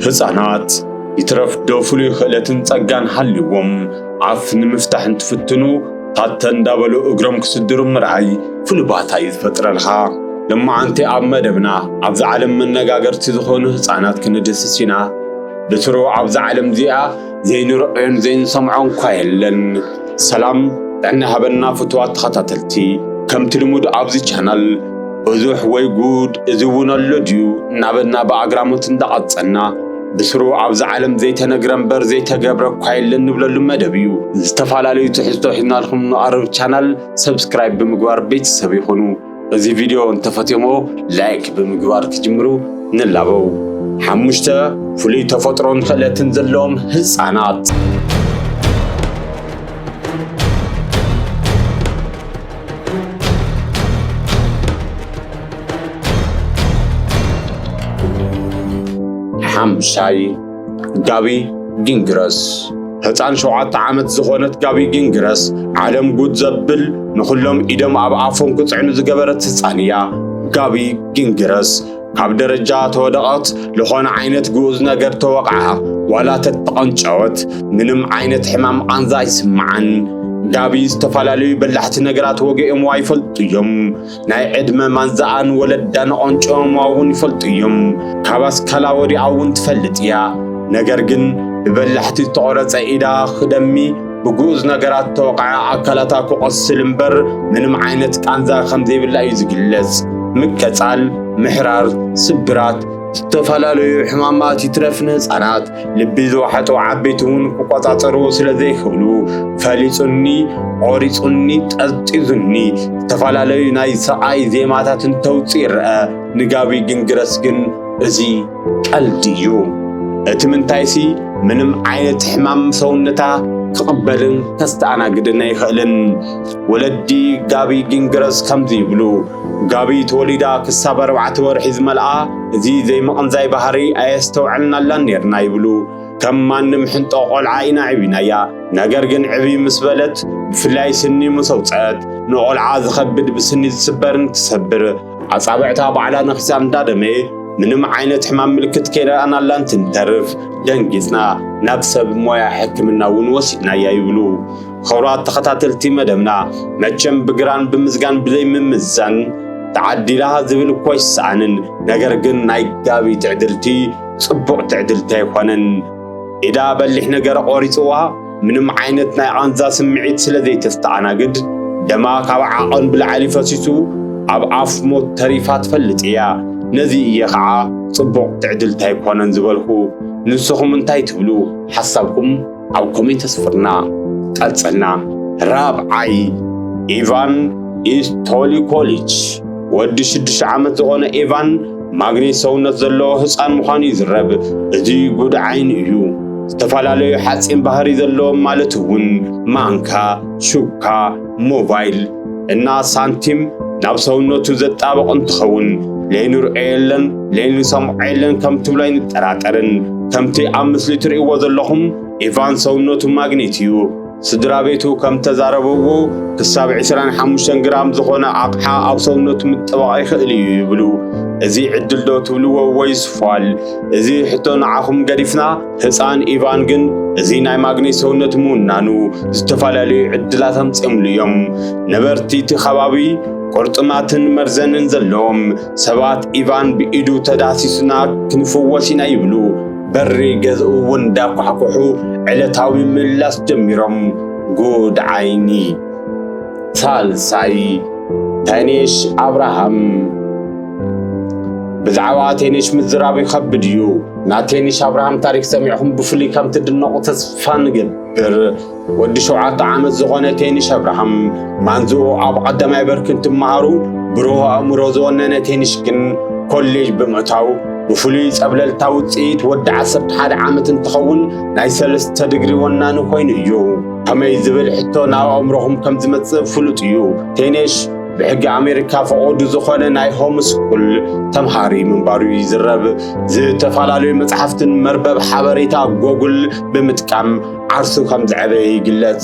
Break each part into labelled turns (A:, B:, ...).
A: ህፃናት ይትረፍደው ፍሉይ ክእለትን ጸጋን ሃልይዎም ዓፍ ንምፍታሕ እንትፍትኑ ታተ እንዳበሉ እግሮም ክስድሩ ምርኣይ ፍሉይ ባታ ይፈጥረልኻ። ልማዓንቲ ኣብ መደብና ኣብዚ ዓለም መነጋገርቲ ዝኾኑ ህፃናት ክንድስስ ኢና። ብስሩ ኣብዚ ዓለም እዚኣ ዘይንርአዮን ዘይንሰምዖን እኳ የለን። ሰላም ጥዕና ሃበና ፍትዋት ተኸታተልቲ፣ ከምቲ ልሙድ ኣብዚ ቻናል ብዙሕ ወይ ጉድ እዚ እውን ኣሎ ድዩ እናበልና ብኣግራሞት እንዳቐፀና ብስሩ ኣብዚ ዓለም ዘይተነግረ እምበር ዘይተገብረ እኳ የለን ንብለሉ መደብ እዩ። ዝተፈላለዩ ትሕዝቶ ሒዝናልኩም ንቐርብ ቻናል ሰብስክራይብ ብምግባር ቤተሰብ ይኹኑ። እዚ ቪድዮ እንተፈትሞ ላይክ ብምግባር ክጅምሩ ንላበው። 5 ፍሉይ ተፈጥሮን ክእለትን ዘለዎም ህፃናት። ሓምሻይ ጋቢ ጊንግረስ። ህፃን 7 ዓመት ዝኾነት ጋቢ ጊንግረስ ዓለም ጉድ ዘብል ንኹሎም ኢዶም ኣብ ኣፎም ክፅዕኑ ዝገበረት ህፃን እያ። ጋቢ ጊንግረስ ካብ ደረጃ ተወደቐት ዝኾነ ዓይነት ግኡዝ ነገር ተወቕዓ ዋላ ተተቐንጨወት ምንም ዓይነት ሕማም ቃንዛ ኣይስምዓን። ጋቢ ዝተፈላለዩ በላሕቲ ነገራት ወጊኦምዋ ይፈልጡ እዮም። ናይ ዕድመ ማንዛኣን ወለዳን ቆንጮምዋ እውን ይፈልጡ እዮም። ካብ ኣስካላ ወዲኣ እውን ትፈልጥ እያ። ነገር ግን ብበላሕቲ ዝተቆረፀ ኢዳ ክደሚ ብግኡዝ ነገራት ተወቕዓ ኣካላታ ክቆስል እምበር ምንም ዓይነት ቃንዛ ከምዘይብላ እዩ ዝግለጽ። ምቀጻል፣ ምሕራር፣ ስብራት ዝተፈላለዩ ሕማማት ይትረፍን ህፃናት ልቢ ዝወሓጡ ዓበይቲ እውን ክቆፃፀሩ ስለዘይኽእሉ ፈሊጹኒ፣ ቆሪጹኒ፣ ጠጢዙኒ ዝተፈላለዩ ናይ ሰቓይ ዜማታትን ተውፅእ ይርአ። ንጋቢ ጊንግረስ ግን እዚ ቀልዲ እዩ። እቲ ምንታይሲ ምንም ዓይነት ሕማም ሰውነታ ክቕበልን ከስተኣናግድን ኣይኽእልን። ወለዲ ጋቢ ጊንግረስ ከምዚ ይብሉ። ጋቢ ተወሊዳ ክሳብ 4 ወርሒ ዝመልኣ እዚ ዘይምቕንዛይ ባህሪ ኣየስተውዕልናላን ነርና ይብሉ። ከም ማንም ሕንጦ ቆልዓ ኢና ዕቢናያ። ነገር ግን ዕቢ ምስ በለት ብፍላይ ስኒ ምስ ኣውፅአት ንቆልዓ ዝኸብድ ብስኒ ዝስበርን ትሰብር። ኣጻብዕታ ባዕላ ነኺሳ እንዳደመየ ምንም ዓይነት ሕማም ምልክት ከይረኣናላን ትንተርፍ። ደንጊፅና ናብ ሰብ ሞያ ሕክምና እውን ወሲድናያ ይብሉ። ክቡራት ተኸታተልቲ መደብና መቸም ብግራን ብምዝጋን ብዘይምምዛን ተዓዲላ ዝብል እኳ ይሰኣንን። ነገር ግን ናይ ጋቢ ትዕድልቲ ጽቡቕ ትዕድልቲ ኣይኮነን። ኢዳ በሊሕ ነገር ቆሪፅዋ ምንም ዓይነት ናይ ቃንዛ ስምዒት ስለዘይተስተኣናግድ ደማ ካብ ዓቐን ብላዕሊ ፈሲሱ ኣብ ኣፍ ሞት ተሪፋ ትፈልጥ እያ። ነዚ እየ ከዓ ጽቡቕ ትዕድልቲ ኣይኮነን ዝበልኩ። ንስኹም እንታይ ትብሉ? ሓሳብኩም ኣብ ኮሜንት ኣስፍርና። ቀጽልና 4ይ ኢቫን ኢስቶሊኮሊች ወዲ 6 ዓመት ዝኾነ ኢቫን ማግኔት ሰውነት ዘለዎ ህፃን ምዃኑ ይዝረብ። እዚ ጉድ ዓይኒ እዩ። ዝተፈላለዩ ሓፂን ባህሪ ዘለዎም ማለት እውን ማንካ፣ ሹካ፣ ሞባይል እና ሳንቲም ናብ ሰውነቱ ዘጣበቕ እንትኸውን ለይንርኦ የለን ለይንሰምዖ የለን ከም ትብሎ ኣይንጠራጠርን። ከምቲ ኣብ ምስሊ ትርእይዎ ዘለኹም ኢቫን ሰውነቱ ማግኔት እዩ። ስድራ ቤቱ ከም ተዛረበዎ ክሳብ 25 ግራም ዝኾነ ኣቕሓ ኣብ ሰውነቱ ምጥባቕ ይኽእል እዩ ይብሉ። እዚ ዕድል ዶ ትብልዎ ወይስ ፏል? እዚ ሕቶ ንዓኹም ገዲፍና። ህፃን ኢቫን ግን እዚ ናይ ማግኔት ሰውነት ምውናኑ ዝተፈላለዩ ዕድላት ኣምፂኦምሉ እዮም። ነበርቲ እቲ ከባቢ ቁርጥማትን መርዘንን ዘለዎም ሰባት ኢቫን ብኢዱ ተዳሲሱና ክንፍወስ ኢና ይብሉ። በሪ ገዝኡ እውን እንዳኳሕኩሑ ዕለታዊ ምላስ ጀሚሮም። ጉድ ዓይኒ። ሳልሳይ ቴኔሽ ኣብርሃም። ብዛዕባ ቴኔሽ ምዝራብ ይኸብድ እዩ። ናይ ቴኔሽ ኣብርሃም ታሪክ ሰሚዕኹም ብፍሉይ ከም ትድነቑ ተስፋ ንገብር። ወዲ 7 ዓመት ዝኾነ ቴኔሽ ኣብርሃም ማንዝኡ ኣብ ቀዳማይ ብርኪ እንትመሃሩ ብሩህ ኣእምሮ ዝወነነ ቴኔሽ ግን ኮሌጅ ብምእታው ብፍሉይ ጸብለልታ ውፅኢት ወዲ 11 ዓመት እንትኸውን ናይ 3 ዲግሪ ወናኒ ኮይኑ እዩ። ከመይ ዝብል ሕቶ ናብ ኣእምሮኹም ከም ዝመጽእ ፍሉጥ እዩ። ቴኔሽ ብሕጊ ኣሜሪካ ፈቆዱ ዝኾነ ናይ ሆም ስኩል ተምሃሪ ምንባሩ ይዝረብ። ዝተፈላለዩ መጽሓፍትን መርበብ ሓበሬታ ጎግል ብምጥቃም ዓርሱ ከም ዝዓበየ ይግለጽ።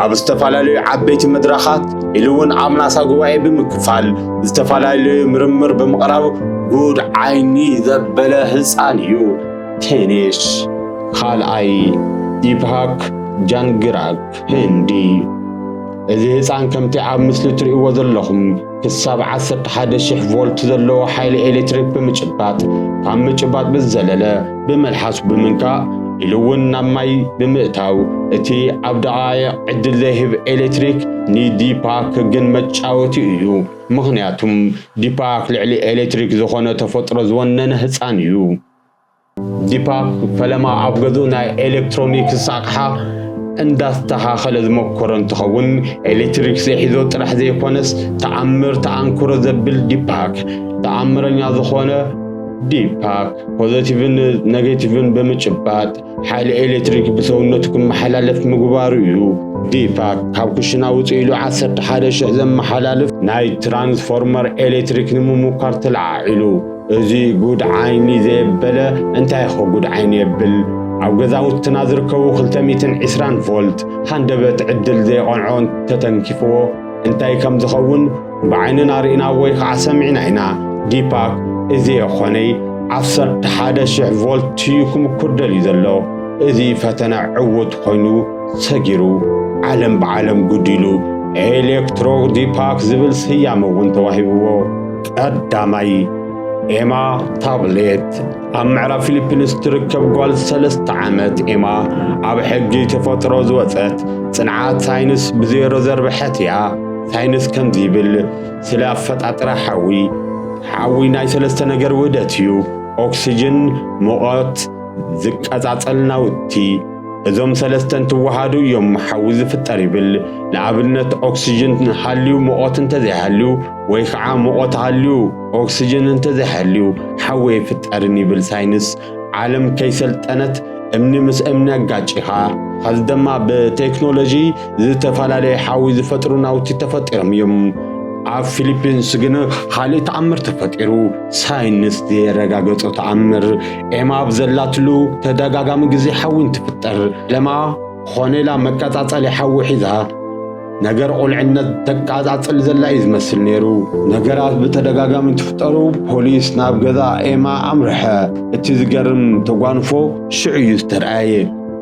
A: ኣብ ዝተፈላለዩ ዓበይቲ መድረኻት ኢሉ እውን ኣብ ናሳ ጉባኤ ብምክፋል ዝተፈላለዩ ምርምር ብምቕራብ ጉድ ዓይኒ ዘበለ ህፃን እዩ። ቴኔሽ ካልኣይ ዲፓክ ጃንግራግ ህንዲ እዚ ህፃን ከምቲ ኣብ ምስሊ ትርእይዎ ዘለኹም ክሳብ 11,000 ቮልት ዘለዎ ሓይሊ ኤሌክትሪክ ብምጭባጥ ካብ ምጭባጥ ብዝዘለለ ብመልሓሱ ብምንካእ ኢሉ እውን ናብ ማይ ብምእታው እቲ ኣብ ደቓይቕ ዕድል ዘይህብ ኤሌክትሪክ ንዲፓክ ግን መጫወቲ እዩ። ምክንያቱም ዲፓክ ልዕሊ ኤሌክትሪክ ዝኾነ ተፈጥሮ ዝወነነ ህፃን እዩ። ዲፓክ ፈለማ ኣብ ገዝኡ ናይ ኤሌክትሮኒክስ ኣቕሓ እንዳስተኻኸለ ዝመኮረ እንትኸውን ኤሌክትሪክ ዘይሒዞ ጥራሕ ዘይኮነስ ተኣምር ተኣንኩሮ ዘብል ዲፓክ ተኣምረኛ ዝኾነ ዲፓክ ፖዚቲቭን ኔጌቲቭን ብምጭባጥ ሓይሊ ኤሌክትሪክ ብሰውነቱ ክመሓላለፍ ምግባሩ እዩ። ዲፓክ ካብ ክሽና ውፅእ ኢሉ 11,000 ዘመሓላልፍ ናይ ትራንስፎርመር ኤሌክትሪክ ንምምኳር ተለዓዒሉ። እዚ ጉድ ዓይኒ ዘየበለ እንታይ ኸ ጉድ ዓይኒ የብል? ኣብ ገዛውትና ዝርከቡ 220 ቮልት ሃንደበት ዕድል ዘይቆንዖን ተተንኪፍዎ እንታይ ከም ዝኸውን ብዓይንና ርኢና ወይ ከዓ ሰሚዕና ኢና። ዲፓክ እዚ የኾነይ 11,000 ቮልት እዩ ክምኩር ደልዩ ዘሎ። እዚ ፈተና ዕውት ኮይኑ ሰጊሩ ዓለም ብዓለም ጉዲሉ ኤሌክትሮ ዲፓክ ዝብል ስያመ እውን ተዋሂብዎ። ቀዳማይ ኤማ ታብሌት ኣብ ምዕራብ ፊሊፒንስ ትርከብ ጓል 3 ዓመት ኤማ ኣብ ሕጊ ተፈጥሮ ዝወፀት ጽንዓት ሳይንስ ብዜሮ ዘርብሐት እያ። ሳይንስ ከምዚ ይብል ስለ ኣፈጣጥራ ሓዊ ናይ 3 ነገር ውህደት እዩ። ኦክሲጅን፣ ሙቐት፣ ዝቀጻጸል ናውቲ እዞም 3 እንትወሃዱ እዮም ሓዊ ዝፍጠር ይብል። ንኣብነት ኦክሲጅን ሃልዩ ሙቐት እንተዘይሃልዩ ወይ ከዓ ሙቐት ሃልዩ ኦክሲጅን እንተዘይሃልዩ ሓዊ ይፍጠርን ይብል ሳይንስ። ዓለም ከይሰልጠነት እምኒ ምስ እምኒ ኣጋጭኻ ከዚ ድማ ብቴክኖሎጂ ዝተፈላለዩ ሓዊ ዝፈጥሩ ናውቲ ተፈጢሮም እዮም። ኣብ ፊሊፒንስ ግን ካልእ ተኣምር ተፈጢሩ ሳይንስ ዘረጋገፆ ተኣምር ኤማ ብዘላትሉ ተደጋጋሚ ግዜ ሓዊ እንትፍጠር ለማ ኾኔላ መቀጻጸሊ ሓዊ ሒዛ ነገር ቁልዕነት ተቃጻጽል ዘላ እዩ ዝመስል ነይሩ። ነገራት ብተደጋጋሚ እንትፍጠሩ ፖሊስ ናብ ገዛ ኤማ ኣምርሐ። እቲ ዝገርም ተጓንፎ ሽዑ እዩ ዝተረኣየ።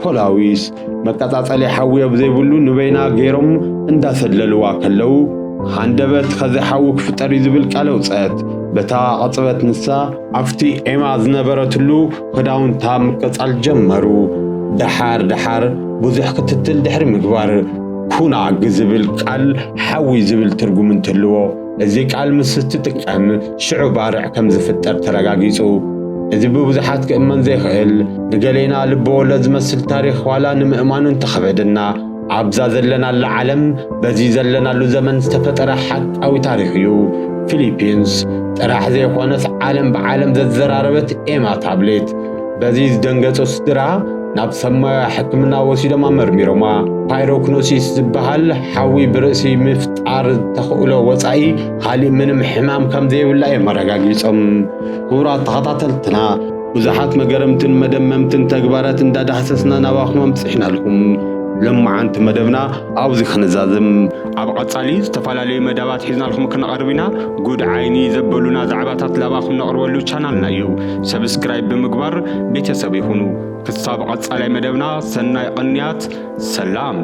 A: ፖላዊስ መቀጻጸሊ ሓዊ ብዘይብሉ ንበይና ገይሮም እንዳሰለልዋ ከለው ሃንደበት ከዚ ሓዊ ክፍጠር እዩ ዝብል ቃል ኣውፅአት። በታ ቅጽበት ንሳ ኣብቲ ኤማ ዝነበረትሉ ክዳውንታ ምቅጻል ጀመሩ። ድሓር ብዙሕ ክትትል ድሕሪ ምግባር ኩና ዝብል ቃል ሓዊ ዝብል ትርጉም እንትልዎ እዚ ቃል ምስ ትጥቀም ሽዑ ባርዕ ከም ዝፍጠር ተረጋጊጹ። እዚ ብብዙሓት ክእመን ዘይኽእል ንገሌና ልበወለድ ዝመስል ታሪክ ዋላ ንምእማኑን ተኸበደና ኣብዛ ዘለናሉ ዓለም በዚ ዘለናሉ ዘመን ዝተፈጠረ ሓቃዊ ታሪክ እዩ። ፊሊፒንስ ጥራሕ ዘይኮነስ ዓለም ብዓለም ዘዘራረበት ኤማ ታብሌት በዚ ዝደንገጹ ስድራ ናብ ሰማያዊ ሕክምና ወሲዶም ኣመርሚሮማ። ፓይሮክኖሲስ ዝበሃል ሓዊ ብርእሲ ምፍጣር ተኽእሎ ወፃኢ ካሊእ ምንም ሕማም ከም ዘይብላ እዮም ኣረጋጊፆም። ክቡራት ተኸታተልትና ብዙሓት መገረምትን መደመምትን ተግባራት እንዳዳህሰስና ናባኹም ኣምፅሕናልኩም። لمعنت مدبنا أوزي خنزازم أبقى تصالي استفالالي مدبات حزنا لكم كنقرب ኢና ጉድ ዓይኒ ዘበሉና ዛዕባታት ለባኹም ነቕርበሉ ቻናልና እዩ። ሰብስክራይብ ብምግባር ቤተሰብ ይሁኑ። ክሳብ ቀጻላይ መደብና ሰናይ ቅንያት ሰላም